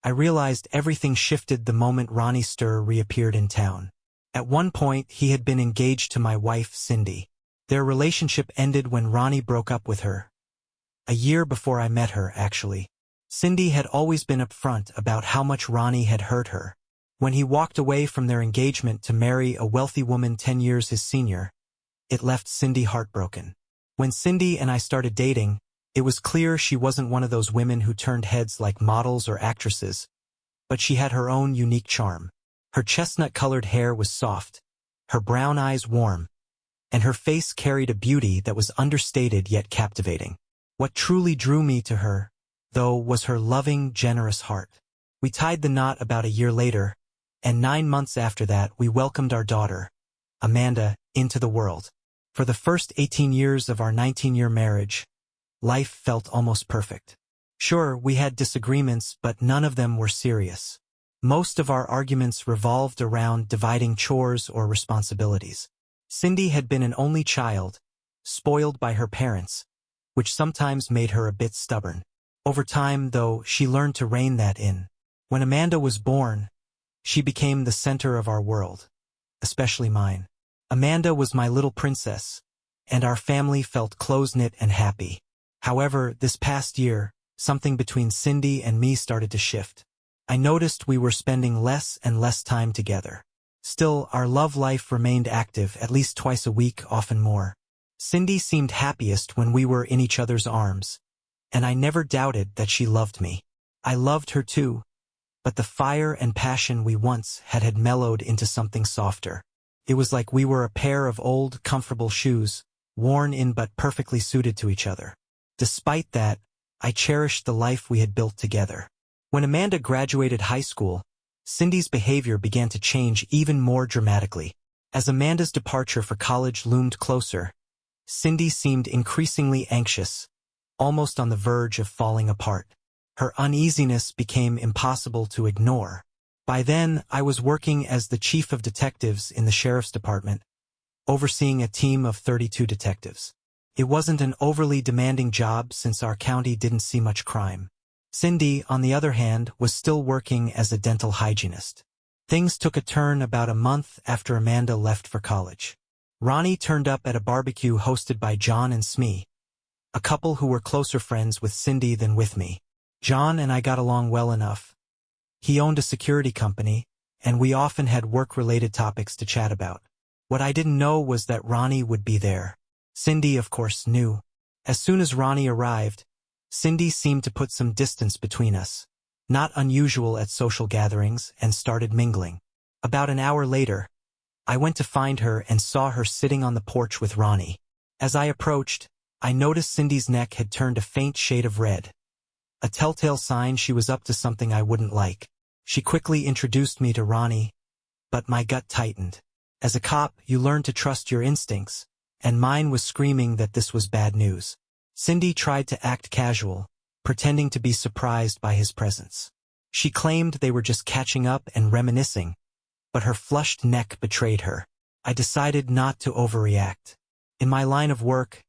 I realized everything shifted the moment Ronnie Sturr reappeared in town. At one point, he had been engaged to my wife, Cindy. Their relationship ended when Ronnie broke up with her. A year before I met her, actually. Cindy had always been upfront about how much Ronnie had hurt her. When he walked away from their engagement to marry a wealthy woman 10 years his senior, it left Cindy heartbroken. When Cindy and I started dating, it was clear she wasn't one of those women who turned heads like models or actresses, but she had her own unique charm. Her chestnut-colored hair was soft, her brown eyes warm, and her face carried a beauty that was understated yet captivating. What truly drew me to her, though, was her loving, generous heart. We tied the knot about a year later, and 9 months after that we welcomed our daughter, Amanda, into the world. For the first 18 years of our 19-year marriage, life felt almost perfect. Sure, we had disagreements, but none of them were serious. Most of our arguments revolved around dividing chores or responsibilities. Cindy had been an only child, spoiled by her parents, which sometimes made her a bit stubborn. Over time, though, she learned to rein that in. When Amanda was born, she became the center of our world, especially mine. Amanda was my little princess, and our family felt close-knit and happy. However, this past year, something between Cindy and me started to shift. I noticed we were spending less and less time together. Still, our love life remained active, at least twice a week, often more. Cindy seemed happiest when we were in each other's arms, and I never doubted that she loved me. I loved her too, but the fire and passion we once had mellowed into something softer. It was like we were a pair of old, comfortable shoes, worn in but perfectly suited to each other. Despite that, I cherished the life we had built together. When Amanda graduated high school, Cindy's behavior began to change even more dramatically. As Amanda's departure for college loomed closer, Cindy seemed increasingly anxious, almost on the verge of falling apart. Her uneasiness became impossible to ignore. By then, I was working as the chief of detectives in the sheriff's department, overseeing a team of 32 detectives. It wasn't an overly demanding job since our county didn't see much crime. Cindy, on the other hand, was still working as a dental hygienist. Things took a turn about a month after Amanda left for college. Ronnie turned up at a barbecue hosted by John and Smee, a couple who were closer friends with Cindy than with me. John and I got along well enough. He owned a security company, and we often had work-related topics to chat about. What I didn't know was that Ronnie would be there. Cindy, of course, knew. As soon as Ronnie arrived, Cindy seemed to put some distance between us, not unusual at social gatherings, and started mingling. About an hour later, I went to find her and saw her sitting on the porch with Ronnie. As I approached, I noticed Cindy's neck had turned a faint shade of red, a telltale sign she was up to something I wouldn't like. She quickly introduced me to Ronnie, but my gut tightened. As a cop, you learn to trust your instincts, and mine was screaming that this was bad news. Cindy tried to act casual, pretending to be surprised by his presence. She claimed they were just catching up and reminiscing, but her flushed neck betrayed her. I decided not to overreact. In my line of work,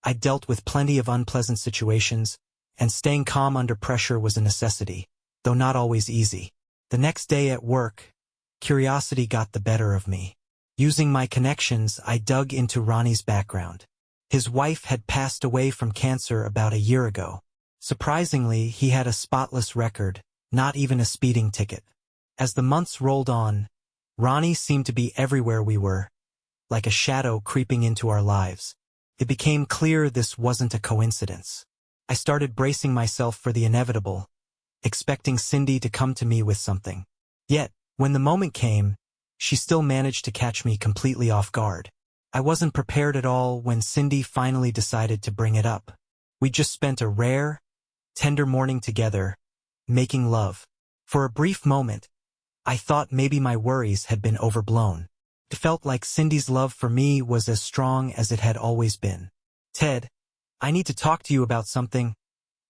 I dealt with plenty of unpleasant situations, and staying calm under pressure was a necessity, though not always easy. The next day at work, curiosity got the better of me. Using my connections, I dug into Ronnie's background. His wife had passed away from cancer about a year ago. Surprisingly, he had a spotless record, not even a speeding ticket. As the months rolled on, Ronnie seemed to be everywhere we were, like a shadow creeping into our lives. It became clear this wasn't a coincidence. I started bracing myself for the inevitable, expecting Cindy to come to me with something. Yet, when the moment came, she still managed to catch me completely off guard. I wasn't prepared at all when Cindy finally decided to bring it up. We just spent a rare, tender morning together, making love. For a brief moment, I thought maybe my worries had been overblown. It felt like Cindy's love for me was as strong as it had always been. "Ted, I need to talk to you about something,"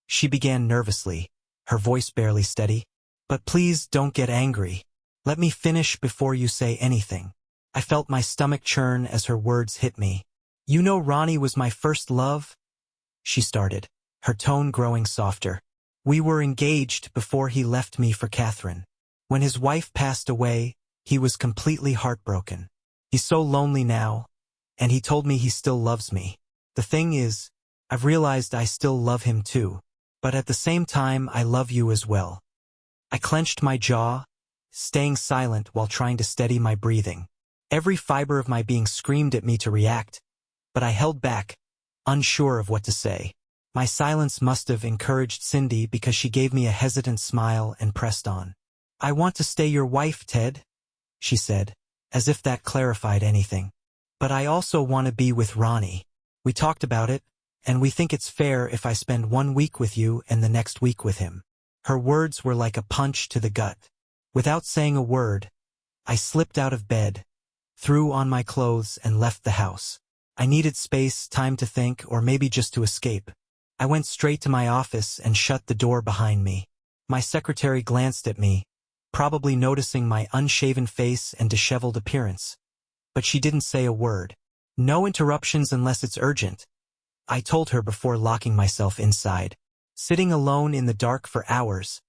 she began nervously, her voice barely steady. "But please don't get angry. Let me finish before you say anything." I felt my stomach churn as her words hit me. "You know Ronnie was my first love?" she started, her tone growing softer. We were engaged before he left me for Catherine. When his wife passed away, he was completely heartbroken. He's so lonely now, and he told me he still loves me. The thing is, I've realized I still love him too, but at the same time I love you as well. I clenched my jaw, staying silent while trying to steady my breathing. Every fiber of my being screamed at me to react, but I held back, unsure of what to say. My silence must have encouraged Cindy because she gave me a hesitant smile and pressed on. "I want to stay your wife, Ted," she said, as if that clarified anything. "But I also want to be with Ronnie. We talked about it, and we think it's fair if I spend 1 week with you and the next week with him." Her words were like a punch to the gut. Without saying a word, I slipped out of bed, threw on my clothes and left the house. I needed space, time to think, or maybe just to escape. I went straight to my office and shut the door behind me. My secretary glanced at me, probably noticing my unshaven face and disheveled appearance. But she didn't say a word. "No interruptions unless it's urgent," I told her before locking myself inside. Sitting alone in the dark for hours,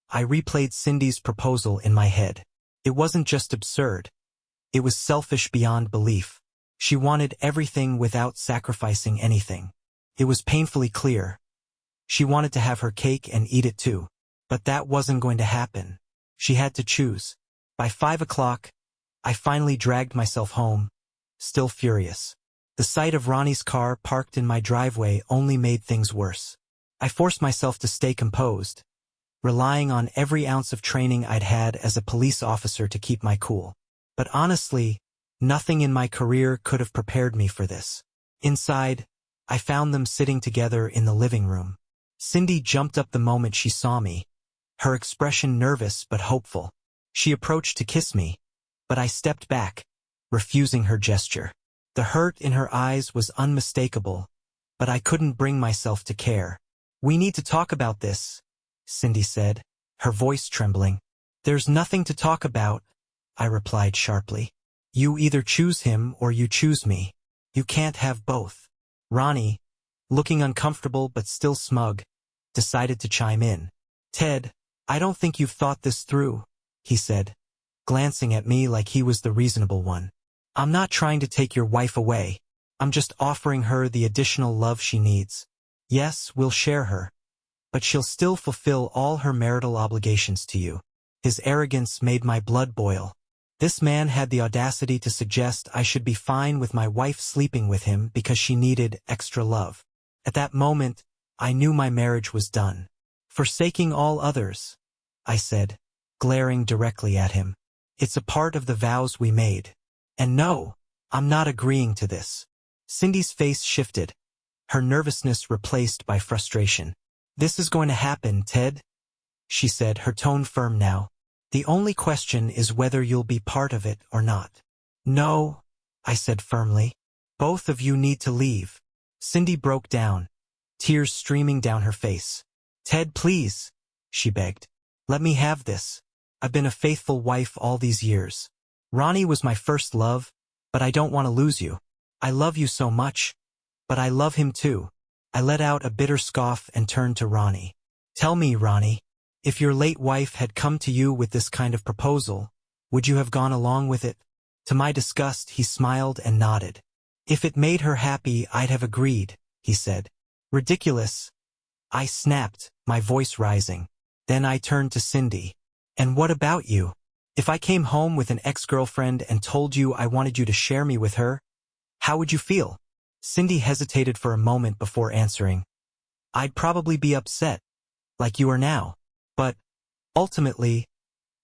I replayed Cindy's proposal in my head. It wasn't just absurd. It was selfish beyond belief. She wanted everything without sacrificing anything. It was painfully clear. She wanted to have her cake and eat it too. But that wasn't going to happen. She had to choose. By 5 o'clock, I finally dragged myself home, still furious. The sight of Ronnie's car parked in my driveway only made things worse. I forced myself to stay composed, relying on every ounce of training I'd had as a police officer to keep my cool. But honestly, nothing in my career could have prepared me for this. Inside, I found them sitting together in the living room. Cindy jumped up the moment she saw me, her expression nervous but hopeful. She approached to kiss me, but I stepped back, refusing her gesture. The hurt in her eyes was unmistakable, but I couldn't bring myself to care. "We need to talk about this," Cindy said, her voice trembling. "There's nothing to talk about," I replied sharply. "You either choose him or you choose me. You can't have both." Ronnie, looking uncomfortable but still smug, decided to chime in. "Ted, I don't think you've thought this through," he said, glancing at me like he was the reasonable one. "I'm not trying to take your wife away. I'm just offering her the additional love she needs. Yes, we'll share her, but she'll still fulfill all her marital obligations to you." His arrogance made my blood boil. This man had the audacity to suggest I should be fine with my wife sleeping with him because she needed extra love. At that moment, I knew my marriage was done. "Forsaking all others," I said, glaring directly at him. "It's a part of the vows we made. And no, I'm not agreeing to this." Cindy's face shifted, her nervousness replaced by frustration. "This is going to happen, Ted," she said, her tone firm now. "The only question is whether you'll be part of it or not." "No," I said firmly. "Both of you need to leave." Cindy broke down, tears streaming down her face. "Ted, please," she begged. "Let me have this. I've been a faithful wife all these years. Ronnie was my first love, but I don't want to lose you. I love you so much, but I love him too." I let out a bitter scoff and turned to Ronnie. "Tell me, Ronnie, if your late wife had come to you with this kind of proposal, would you have gone along with it?" To my disgust, he smiled and nodded. "If it made her happy, I'd have agreed," he said. "Ridiculous," I snapped, my voice rising. Then I turned to Cindy. "And what about you? If I came home with an ex-girlfriend and told you I wanted you to share me with her, how would you feel?" Cindy hesitated for a moment before answering. "I'd probably be upset, like you are now. But, ultimately,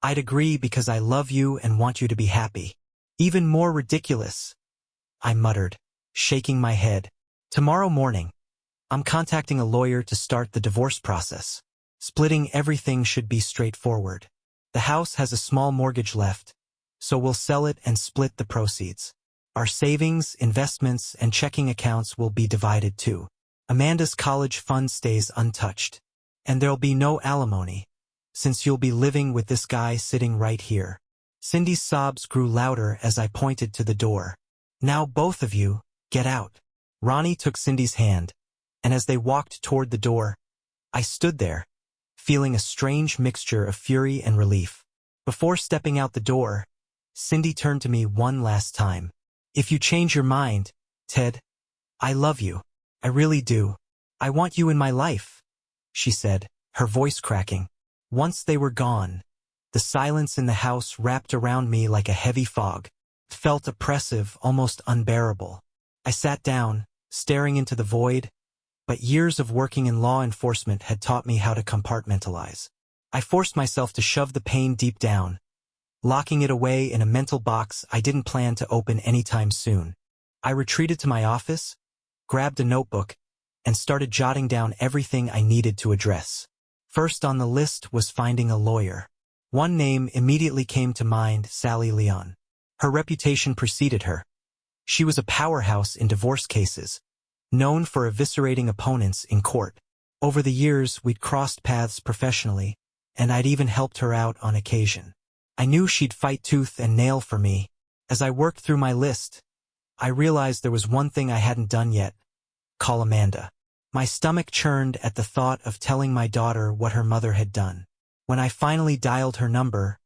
I'd agree because I love you and want you to be happy." "Even more ridiculous," I muttered, shaking my head. "Tomorrow morning, I'm contacting a lawyer to start the divorce process. Splitting everything should be straightforward. The house has a small mortgage left, so we'll sell it and split the proceeds. Our savings, investments, and checking accounts will be divided too. Amanda's college fund stays untouched. And there'll be no alimony, since you'll be living with this guy sitting right here." Cindy's sobs grew louder as I pointed to the door. "Now both of you, get out." Ronnie took Cindy's hand, and as they walked toward the door, I stood there, feeling a strange mixture of fury and relief. Before stepping out the door, Cindy turned to me one last time. "If you change your mind, Ted, I love you. I really do. I want you in my life," she said, her voice cracking. Once they were gone, the silence in the house wrapped around me like a heavy fog. It felt oppressive, almost unbearable. I sat down, staring into the void, but years of working in law enforcement had taught me how to compartmentalize. I forced myself to shove the pain deep down, locking it away in a mental box I didn't plan to open anytime soon. I retreated to my office, grabbed a notebook, and started jotting down everything I needed to address. First on the list was finding a lawyer. One name immediately came to mind: Sally Leon. Her reputation preceded her. She was a powerhouse in divorce cases, known for eviscerating opponents in court. Over the years, we'd crossed paths professionally, and I'd even helped her out on occasion. I knew she'd fight tooth and nail for me. As I worked through my list, I realized there was one thing I hadn't done yet: call Amanda. My stomach churned at the thought of telling my daughter what her mother had done. When I finally dialed her number,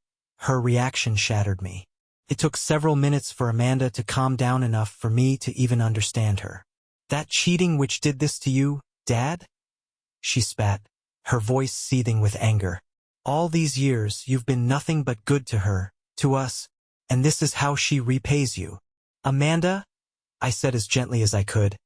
her reaction shattered me. It took several minutes for Amanda to calm down enough for me to even understand her. "That cheating witch did this to you, Dad?" she spat, her voice seething with anger. "All these years you've been nothing but good to her, to us, and this is how she repays you." "Amanda," I said as gently as I could,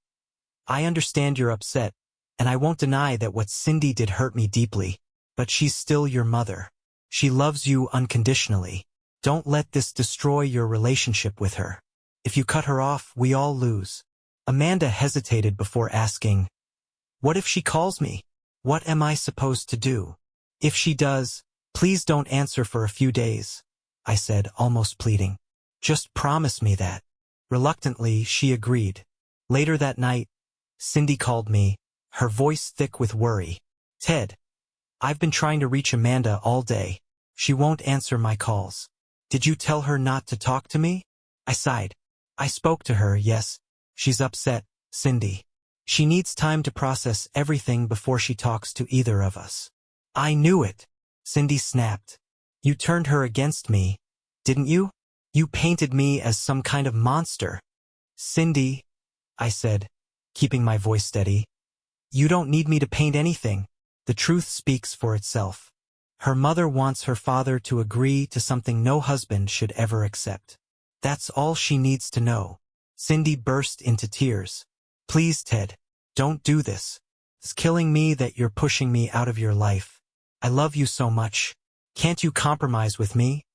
"I understand you're upset, and I won't deny that what Cindy did hurt me deeply, but she's still your mother. She loves you unconditionally. Don't let this destroy your relationship with her. If you cut her off, we all lose." Amanda hesitated before asking, "What if she calls me? What am I supposed to do?" "If she does, please don't answer for a few days," I said, almost pleading. "Just promise me that." Reluctantly, she agreed. Later that night, Cindy called me, her voice thick with worry. "Ted, I've been trying to reach Amanda all day. She won't answer my calls. Did you tell her not to talk to me?" I sighed. "I spoke to her, yes. She's upset, Cindy. She needs time to process everything before she talks to either of us." "I knew it," Cindy snapped. "You turned her against me, didn't you? You painted me as some kind of monster." "Cindy," I said, keeping my voice steady, "you don't need me to paint anything. The truth speaks for itself. Her mother wants her father to agree to something no husband should ever accept. That's all she needs to know." Cindy burst into tears. "Please, Ted, don't do this. It's killing me that you're pushing me out of your life. I love you so much. Can't you compromise with me?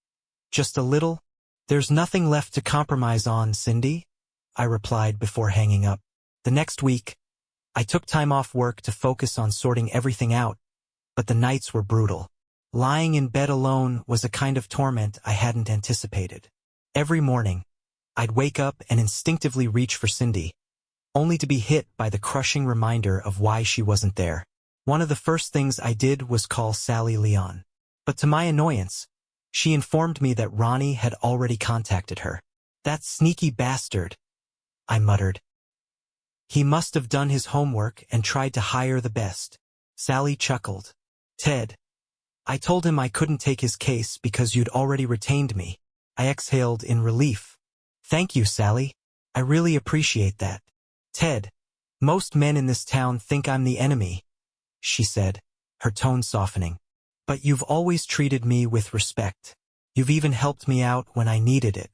Just a little?" "There's nothing left to compromise on, Cindy," I replied before hanging up. The next week, I took time off work to focus on sorting everything out, but the nights were brutal. Lying in bed alone was a kind of torment I hadn't anticipated. Every morning, I'd wake up and instinctively reach for Cindy, only to be hit by the crushing reminder of why she wasn't there. One of the first things I did was call Sally Leon. But to my annoyance, she informed me that Ronnie had already contacted her. "That sneaky bastard," I muttered. "He must have done his homework and tried to hire the best." Sally chuckled. "Ted, I told him I couldn't take his case because you'd already retained me." I exhaled in relief. "Thank you, Sally. I really appreciate that." "Ted, most men in this town think I'm the enemy," she said, her tone softening. "But you've always treated me with respect. You've even helped me out when I needed it.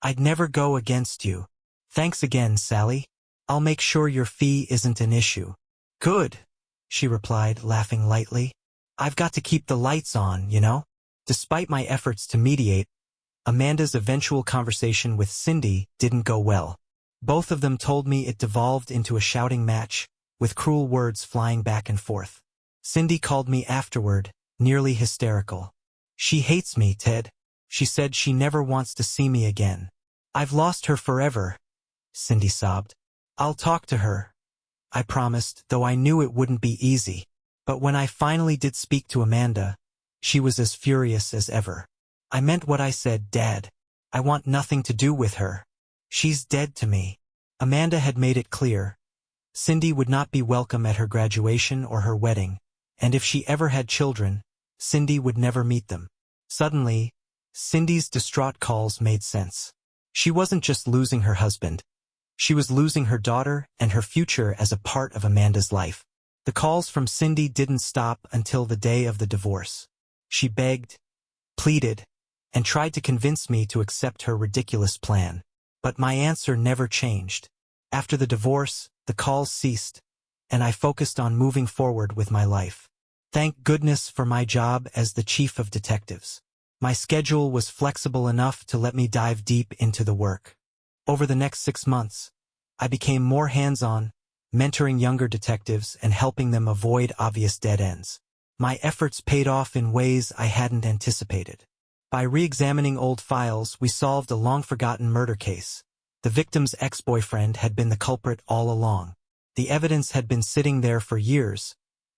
I'd never go against you. Thanks again, Sally. I'll make sure your fee isn't an issue." "Good," she replied, laughing lightly. "I've got to keep the lights on, you know?" Despite my efforts to mediate, Amanda's eventual conversation with Cindy didn't go well. Both of them told me it devolved into a shouting match, with cruel words flying back and forth. Cindy called me afterward, nearly hysterical. "She hates me, Ted. She said she never wants to see me again." "I've lost her forever," Cindy sobbed. "I'll talk to her," I promised, though I knew it wouldn't be easy. But when I finally did speak to Amanda, she was as furious as ever. "I meant what I said, Dad. I want nothing to do with her. She's dead to me." Amanda had made it clear. Cindy would not be welcome at her graduation or her wedding, and if she ever had children, Cindy would never meet them. Suddenly, Cindy's distraught calls made sense. She wasn't just losing her husband. She was losing her daughter and her future as a part of Amanda's life. The calls from Cindy didn't stop until the day of the divorce. She begged, pleaded, and tried to convince me to accept her ridiculous plan. But my answer never changed. After the divorce, the calls ceased, and I focused on moving forward with my life. Thank goodness for my job as the chief of detectives. My schedule was flexible enough to let me dive deep into the work. Over the next 6 months, I became more hands-on, mentoring younger detectives and helping them avoid obvious dead ends. My efforts paid off in ways I hadn't anticipated. By re-examining old files, we solved a long-forgotten murder case. The victim's ex-boyfriend had been the culprit all along. The evidence had been sitting there for years,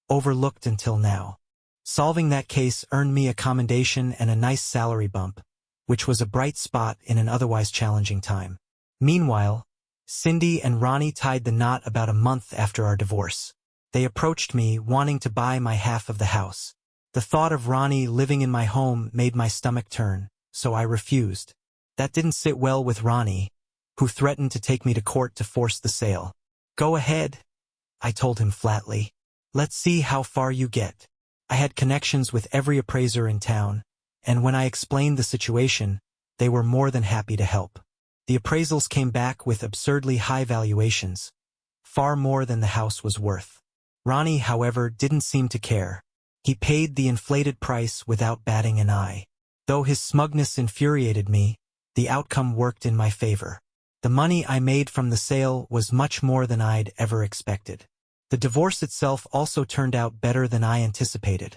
overlooked until now. Solving that case earned me a commendation and a nice salary bump, which was a bright spot in an otherwise challenging time. Meanwhile, Cindy and Ronnie tied the knot about a month after our divorce. They approached me, wanting to buy my half of the house. The thought of Ronnie living in my home made my stomach turn, so I refused. That didn't sit well with Ronnie, who threatened to take me to court to force the sale. Go ahead, I told him flatly. Let's see how far you get. I had connections with every appraiser in town, and when I explained the situation, they were more than happy to help. The appraisals came back with absurdly high valuations, far more than the house was worth. Ronnie, however, didn't seem to care. He paid the inflated price without batting an eye. Though his smugness infuriated me, the outcome worked in my favor. The money I made from the sale was much more than I'd ever expected. The divorce itself also turned out better than I anticipated,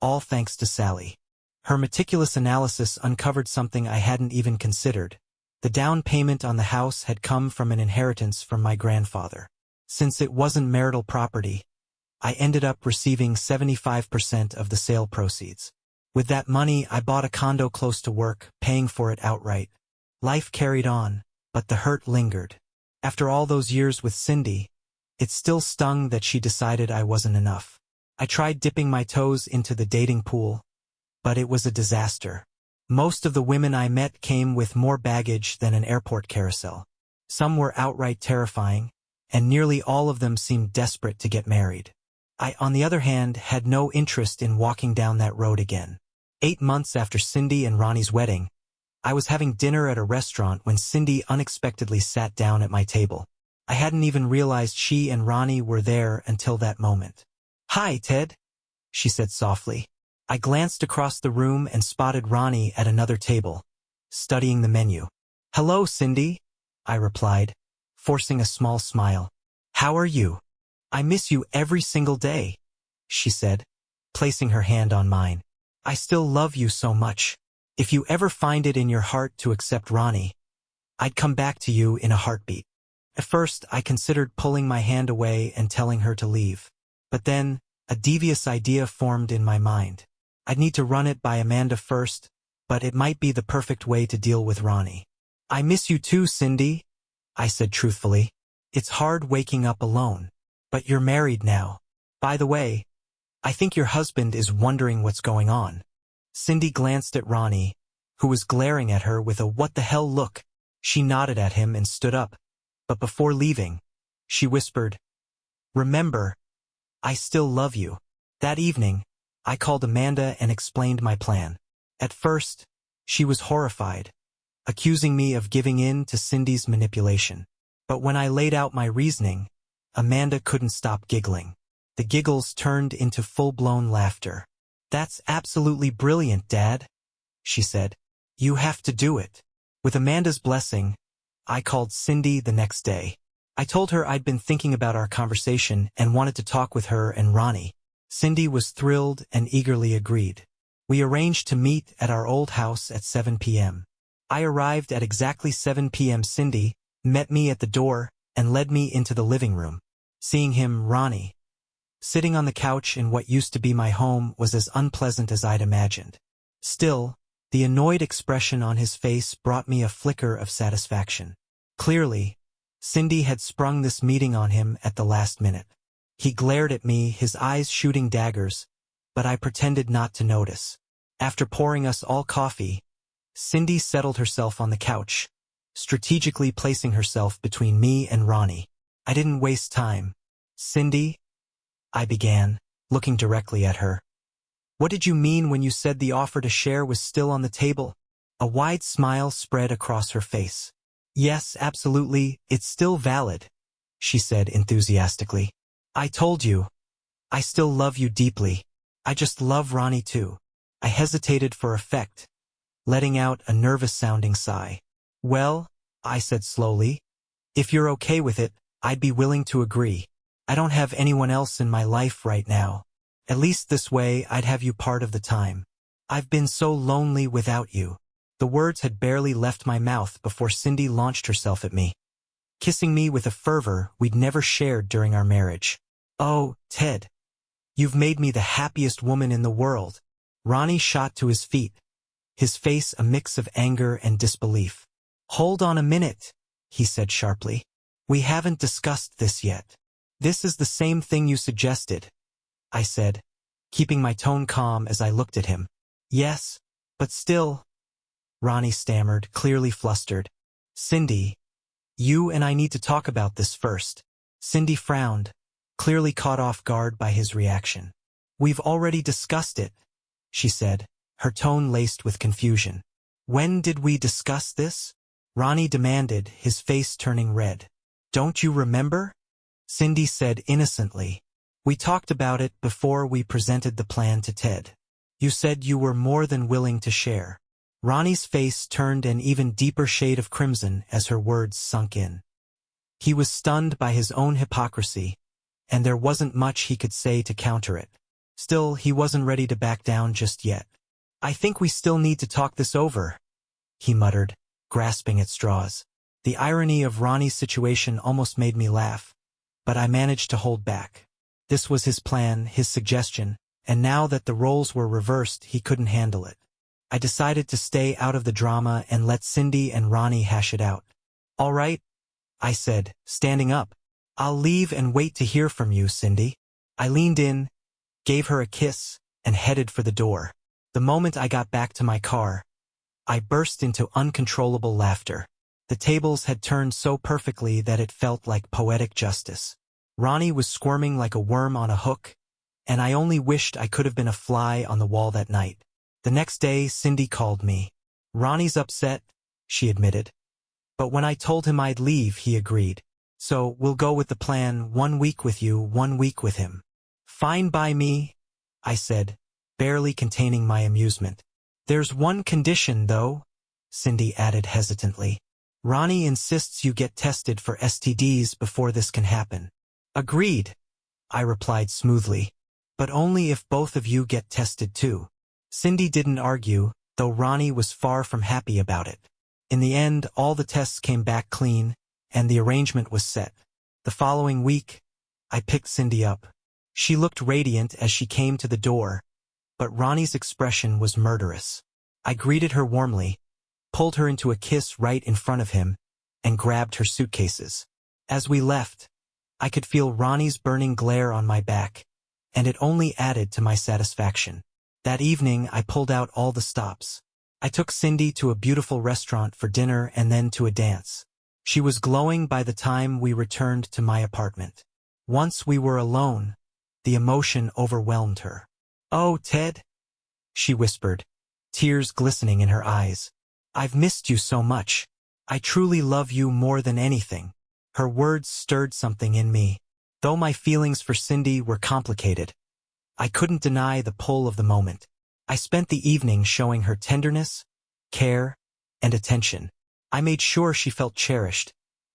all thanks to Sally. Her meticulous analysis uncovered something I hadn't even considered. The down payment on the house had come from an inheritance from my grandfather. Since it wasn't marital property, I ended up receiving 75% of the sale proceeds. With that money, I bought a condo close to work, paying for it outright. Life carried on, but the hurt lingered. After all those years with Cindy, it still stung that she decided I wasn't enough. I tried dipping my toes into the dating pool, but it was a disaster. Most of the women I met came with more baggage than an airport carousel. Some were outright terrifying, and nearly all of them seemed desperate to get married. I, on the other hand, had no interest in walking down that road again. 8 months after Cindy and Ronnie's wedding, I was having dinner at a restaurant when Cindy unexpectedly sat down at my table. I hadn't even realized she and Ronnie were there until that moment. "Hi, Ted," she said softly. I glanced across the room and spotted Ronnie at another table, studying the menu. "Hello, Cindy," I replied, forcing a small smile. "How are you?" "I miss you every single day," she said, placing her hand on mine. "I still love you so much. If you ever find it in your heart to accept Ronnie, I'd come back to you in a heartbeat." At first, I considered pulling my hand away and telling her to leave. But then, a devious idea formed in my mind. I'd need to run it by Amanda first, but it might be the perfect way to deal with Ronnie. "I miss you too, Cindy," I said truthfully. "It's hard waking up alone. But you're married now. By the way, I think your husband is wondering what's going on." Cindy glanced at Ronnie, who was glaring at her with a "what the hell" look. She nodded at him and stood up. But before leaving, she whispered, "Remember, I still love you." That evening, I called Amanda and explained my plan. At first, she was horrified, accusing me of giving in to Cindy's manipulation. But when I laid out my reasoning, Amanda couldn't stop giggling. The giggles turned into full-blown laughter. "That's absolutely brilliant, Dad," she said. "You have to do it." With Amanda's blessing, I called Cindy the next day. I told her I'd been thinking about our conversation and wanted to talk with her and Ronnie. Cindy was thrilled and eagerly agreed. We arranged to meet at our old house at 7 p.m. I arrived at exactly 7 p.m. Cindy met me at the door and led me into the living room. Seeing him, Ronnie, sitting on the couch in what used to be my home, was as unpleasant as I'd imagined. Still, the annoyed expression on his face brought me a flicker of satisfaction. Clearly, Cindy had sprung this meeting on him at the last minute. He glared at me, his eyes shooting daggers, but I pretended not to notice. After pouring us all coffee, Cindy settled herself on the couch, strategically placing herself between me and Ronnie. I didn't waste time. "Cindy," I began, looking directly at her. "What did you mean when you said the offer to share was still on the table?" A wide smile spread across her face. "Yes, absolutely, it's still valid," she said enthusiastically. "I told you. I still love you deeply. I just love Ronnie too." I hesitated for effect, letting out a nervous-sounding sigh. "Well," I said slowly, "if you're okay with it, I'd be willing to agree. I don't have anyone else in my life right now. At least this way I'd have you part of the time. I've been so lonely without you." The words had barely left my mouth before Cindy launched herself at me, kissing me with a fervor we'd never shared during our marriage. "Oh, Ted, you've made me the happiest woman in the world." Ronnie shot to his feet, his face a mix of anger and disbelief. "Hold on a minute," he said sharply. "We haven't discussed this yet." "This is the same thing you suggested," I said, keeping my tone calm as I looked at him. "Yes, but still," Ronnie stammered, clearly flustered. "Cindy, you and I need to talk about this first." Cindy frowned, clearly caught off guard by his reaction. "We've already discussed it," she said, her tone laced with confusion. "When did we discuss this?" Ronnie demanded, his face turning red. "Don't you remember?" Cindy said innocently. "We talked about it before we presented the plan to Ted. You said you were more than willing to share." Ronnie's face turned an even deeper shade of crimson as her words sunk in. He was stunned by his own hypocrisy, and there wasn't much he could say to counter it. Still, he wasn't ready to back down just yet. "I think we still need to talk this over," he muttered, grasping at straws. The irony of Ronnie's situation almost made me laugh, but I managed to hold back. This was his plan, his suggestion, and now that the roles were reversed, he couldn't handle it. I decided to stay out of the drama and let Cindy and Ronnie hash it out. "All right," I said, standing up. "I'll leave and wait to hear from you, Cindy." I leaned in, gave her a kiss, and headed for the door. The moment I got back to my car, I burst into uncontrollable laughter. The tables had turned so perfectly that it felt like poetic justice. Ronnie was squirming like a worm on a hook, and I only wished I could have been a fly on the wall that night. The next day, Cindy called me. "Ronnie's upset," she admitted. "But when I told him I'd leave, he agreed. So we'll go with the plan, 1 week with you, 1 week with him." "Fine by me," I said, barely containing my amusement. "There's one condition, though," Cindy added hesitantly. "Ronnie insists you get tested for STDs before this can happen." "Agreed," I replied smoothly, "but only if both of you get tested too." Cindy didn't argue, though Ronnie was far from happy about it. In the end, all the tests came back clean, and the arrangement was set. The following week, I picked Cindy up. She looked radiant as she came to the door, but Ronnie's expression was murderous. I greeted her warmly, pulled her into a kiss right in front of him, and grabbed her suitcases. As we left, I could feel Ronnie's burning glare on my back, and it only added to my satisfaction. That evening, I pulled out all the stops. I took Cindy to a beautiful restaurant for dinner and then to a dance. She was glowing by the time we returned to my apartment. Once we were alone, the emotion overwhelmed her. "Oh, Ted," she whispered, tears glistening in her eyes. "I've missed you so much. I truly love you more than anything." Her words stirred something in me. Though my feelings for Cindy were complicated, I couldn't deny the pull of the moment. I spent the evening showing her tenderness, care, and attention. I made sure she felt cherished,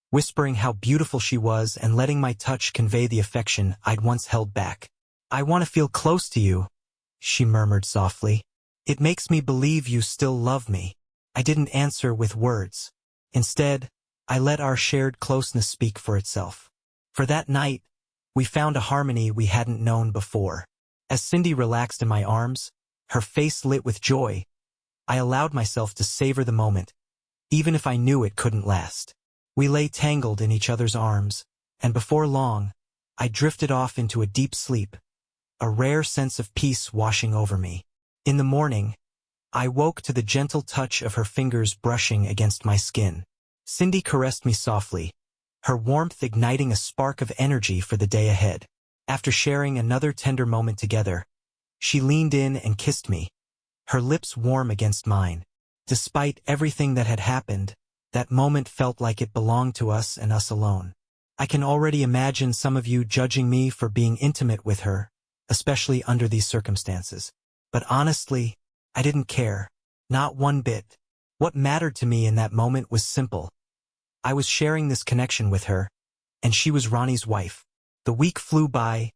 whispering how beautiful she was and letting my touch convey the affection I'd once held back. "I want to feel close to you," she murmured softly. "It makes me believe you still love me." I didn't answer with words. Instead, I let our shared closeness speak for itself. For that night, we found a harmony we hadn't known before. As Cindy relaxed in my arms, her face lit with joy, I allowed myself to savor the moment, even if I knew it couldn't last. We lay tangled in each other's arms, and before long, I drifted off into a deep sleep, a rare sense of peace washing over me. In the morning, I woke to the gentle touch of her fingers brushing against my skin. Cindy caressed me softly, her warmth igniting a spark of energy for the day ahead. After sharing another tender moment together, she leaned in and kissed me, her lips warm against mine. Despite everything that had happened, that moment felt like it belonged to us and us alone. I can already imagine some of you judging me for being intimate with her, especially under these circumstances. But honestly, I didn't care. Not one bit. What mattered to me in that moment was simple. I was sharing this connection with her, and she was Ronnie's wife. The week flew by,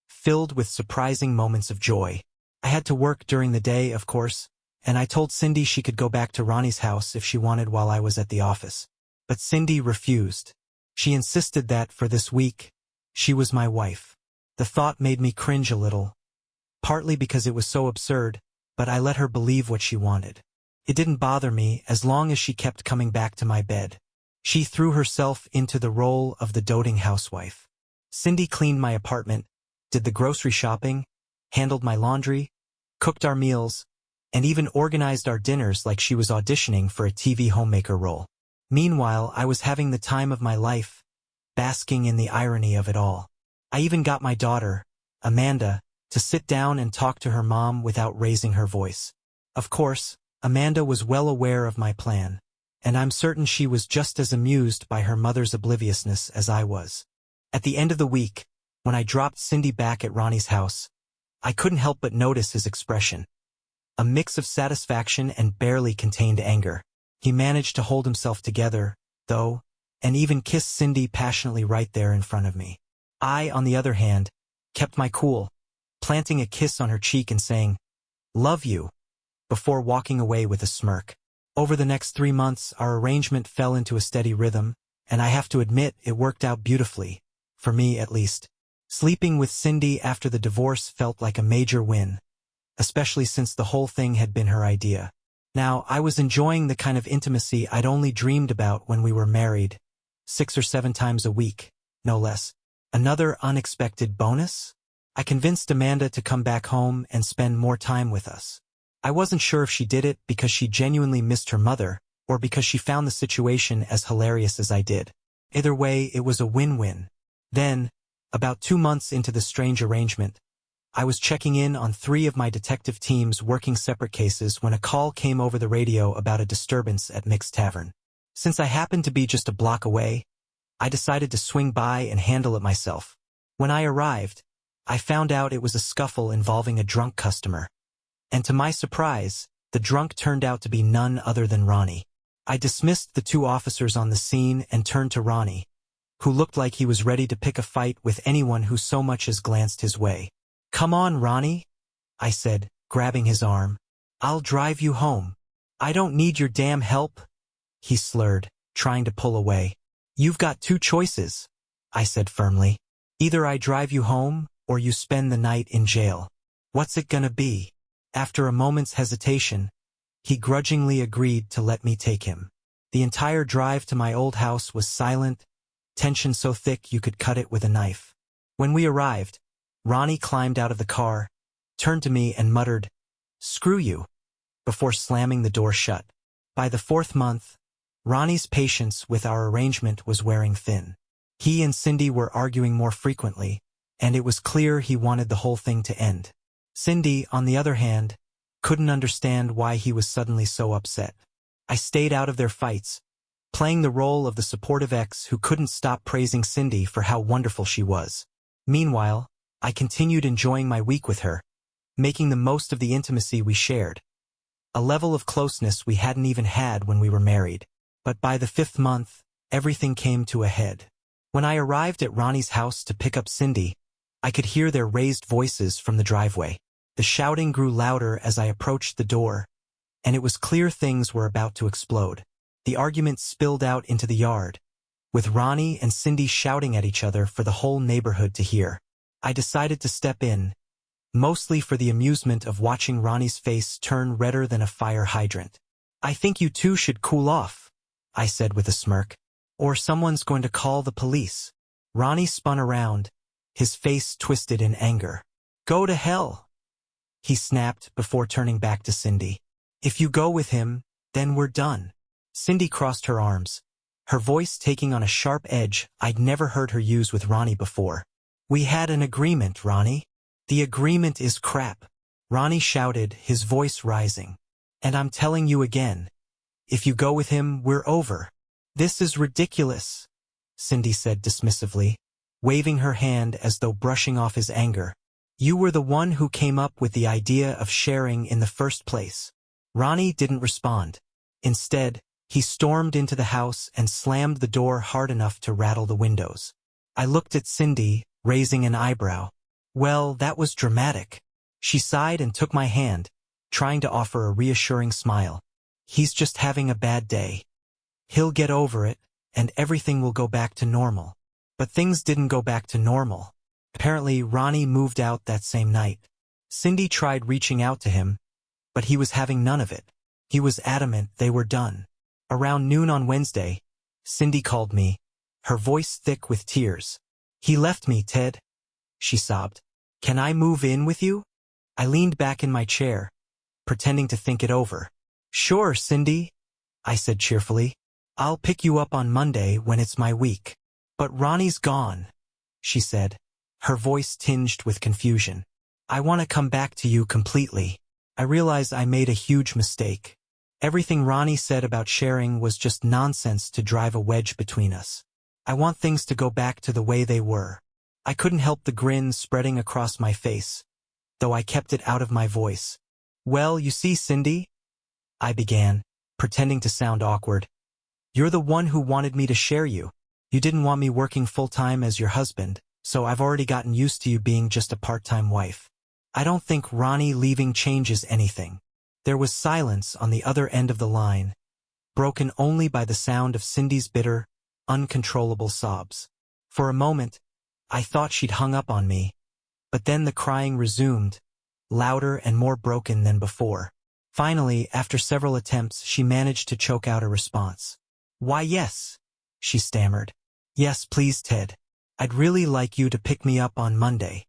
filled with surprising moments of joy. I had to work during the day, of course, and I told Cindy she could go back to Ronnie's house if she wanted while I was at the office. But Cindy refused. She insisted that, for this week, she was my wife. The thought made me cringe a little, partly because it was so absurd, but I let her believe what she wanted. It didn't bother me as long as she kept coming back to my bed. She threw herself into the role of the doting housewife. Cindy cleaned my apartment, did the grocery shopping, handled my laundry, cooked our meals, and even organized our dinners like she was auditioning for a TV homemaker role. Meanwhile, I was having the time of my life, basking in the irony of it all. I even got my daughter, Amanda, to sit down and talk to her mom without raising her voice. Of course, Amanda was well aware of my plan, and I'm certain she was just as amused by her mother's obliviousness as I was. At the end of the week, when I dropped Cindy back at Ronnie's house, I couldn't help but notice his expression. A mix of satisfaction and barely contained anger. He managed to hold himself together, though, and even kissed Cindy passionately right there in front of me. I, on the other hand, kept my cool, planting a kiss on her cheek and saying, "Love you," before walking away with a smirk. Over the next 3 months, our arrangement fell into a steady rhythm, and I have to admit it worked out beautifully, for me at least. Sleeping with Cindy after the divorce felt like a major win, especially since the whole thing had been her idea. Now, I was enjoying the kind of intimacy I'd only dreamed about when we were married, 6 or 7 times a week, no less. Another unexpected bonus? I convinced Amanda to come back home and spend more time with us. I wasn't sure if she did it because she genuinely missed her mother, or because she found the situation as hilarious as I did. Either way, it was a win-win. Then, about 2 months into the strange arrangement, I was checking in on 3 of my detective teams working separate cases when a call came over the radio about a disturbance at Mick's Tavern. Since I happened to be just a block away, I decided to swing by and handle it myself. When I arrived, I found out it was a scuffle involving a drunk customer. And to my surprise, the drunk turned out to be none other than Ronnie. I dismissed the 2 officers on the scene and turned to Ronnie, who looked like he was ready to pick a fight with anyone who so much as glanced his way. "Come on, Ronnie," I said, grabbing his arm. "I'll drive you home." "I don't need your damn help," he slurred, trying to pull away. "You've got 2 choices," I said firmly. "Either I drive you home, or you spend the night in jail. What's it gonna be?" After a moment's hesitation, he grudgingly agreed to let me take him. The entire drive to my old house was silent, tension so thick you could cut it with a knife. When we arrived, Ronnie climbed out of the car, turned to me and muttered, "Screw you," before slamming the door shut. By the 4th month, Ronnie's patience with our arrangement was wearing thin. He and Cindy were arguing more frequently, and it was clear he wanted the whole thing to end. Cindy, on the other hand, couldn't understand why he was suddenly so upset. I stayed out of their fights, playing the role of the supportive ex who couldn't stop praising Cindy for how wonderful she was. Meanwhile, I continued enjoying my week with her, making the most of the intimacy we shared, a level of closeness we hadn't even had when we were married. But by the 5th month, everything came to a head. When I arrived at Ronnie's house to pick up Cindy, I could hear their raised voices from the driveway. The shouting grew louder as I approached the door, and it was clear things were about to explode. The argument spilled out into the yard, with Ronnie and Cindy shouting at each other for the whole neighborhood to hear. I decided to step in, mostly for the amusement of watching Ronnie's face turn redder than a fire hydrant. "I think you 2 should cool off," I said with a smirk, "or someone's going to call the police." Ronnie spun around, his face twisted in anger. Go to hell, he snapped before turning back to Cindy. If you go with him, then we're done. Cindy crossed her arms, her voice taking on a sharp edge I'd never heard her use with Ronnie before. We had an agreement, Ronnie. The agreement is crap, Ronnie shouted, his voice rising. And I'm telling you again, if you go with him, we're over. This is ridiculous, Cindy said dismissively, waving her hand as though brushing off his anger. You were the one who came up with the idea of sharing in the first place. Ronnie didn't respond. Instead, he stormed into the house and slammed the door hard enough to rattle the windows. I looked at Cindy, raising an eyebrow. Well, that was dramatic. She sighed and took my hand, trying to offer a reassuring smile. He's just having a bad day. He'll get over it, and everything will go back to normal. But things didn't go back to normal. Apparently, Ronnie moved out that same night. Cindy tried reaching out to him, but he was having none of it. He was adamant they were done. Around noon on Wednesday, Cindy called me, her voice thick with tears. He left me, Ted, she sobbed. Can I move in with you? I leaned back in my chair, pretending to think it over. Sure, Cindy, I said cheerfully. I'll pick you up on Monday when it's my week. But Ronnie's gone, she said, her voice tinged with confusion. I want to come back to you completely. I realize I made a huge mistake. Everything Ronnie said about sharing was just nonsense to drive a wedge between us. I want things to go back to the way they were. I couldn't help the grin spreading across my face, though I kept it out of my voice. Well, you see, Cindy, I began, pretending to sound awkward. You're the one who wanted me to share you. You didn't want me working full-time as your husband, so I've already gotten used to you being just a part-time wife. I don't think Ronnie leaving changes anything. There was silence on the other end of the line, broken only by the sound of Cindy's bitter, uncontrollable sobs. For a moment, I thought she'd hung up on me, but then the crying resumed, louder and more broken than before. Finally, after several attempts, she managed to choke out a response. Why, yes, she stammered. Yes, please, Ted. I'd really like you to pick me up on Monday.